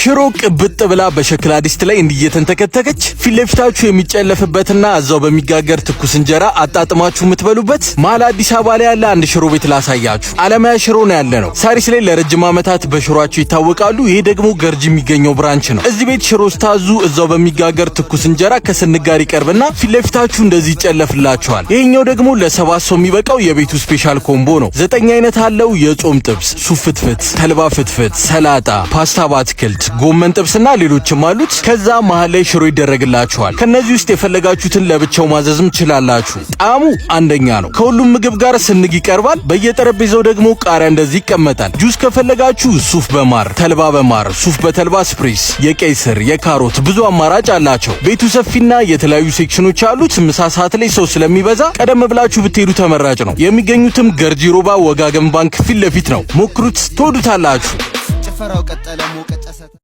ሽሮ ቅብጥ ብላ በሸክላ ዲስት ላይ እንዲየተንተከተከች ፊት ለፊታችሁ የሚጨለፍበትና እዛው በሚጋገር ትኩስ እንጀራ አጣጥማችሁ የምትበሉበት መሀል አዲስ አበባ ላይ ያለ አንድ ሽሮ ቤት ላሳያችሁ። አለማያ ሽሮ ነው ያለነው። ሳሪስ ላይ ለረጅም ዓመታት በሽሮአቸው ይታወቃሉ። ይሄ ደግሞ ገርጂ የሚገኘው ብራንች ነው። እዚህ ቤት ሽሮ ስታዙ እዛው በሚጋገር ትኩስ እንጀራ ከስንግ ጋር ይቀርብና ፊት ለፊታችሁ እንደዚህ ይጨለፍላችኋል። ይሄኛው ደግሞ ለ7 ሰው የሚበቃው የቤቱ ስፔሻል ኮምቦ ነው። 9 አይነት አለው። የጾም ጥብስ፣ ሱፍ ፍትፍት፣ ተልባ ፍትፍት፣ ሰላጣ፣ ፓስታ በአትክልት፣ ጎመን ጥብስና ሌሎችም አሉት። ከዛ መሃል ላይ ሽሮ ይደረግላችኋል። ከነዚህ ውስጥ የፈለጋችሁትን ለብቻው ማዘዝም ትችላላችሁ። ጣዕሙ አንደኛ ነው። ከሁሉም ምግብ ጋር ስንግ ይቀርባል። በየጠረጴዛው ደግሞ ቃሪያ እንደዚህ ይቀመጣል። ጁስ ከፈለጋችሁ ሱፍ በማር፣ ተልባ በማር፣ ሱፍ በተልባ ስፕሪስ፣ የቀይ ስር፣ የካሮት ብዙ አማራጭ አላቸው። ቤቱ ሰፊና የተለያዩ ሴክሽኖች አሉት። ምሳ ሰዓት ላይ ሰው ስለሚበዛ ቀደም ብላችሁ ብትሄዱ ተመራጭ ነው። የሚገኙትም ገርጂ ሮባ ወጋገን ባንክ ፊት ለፊት ነው። ሞክሩት፣ ትወዱታላችሁ። ጭፈራው ቀጠለ ሞቀጨሰ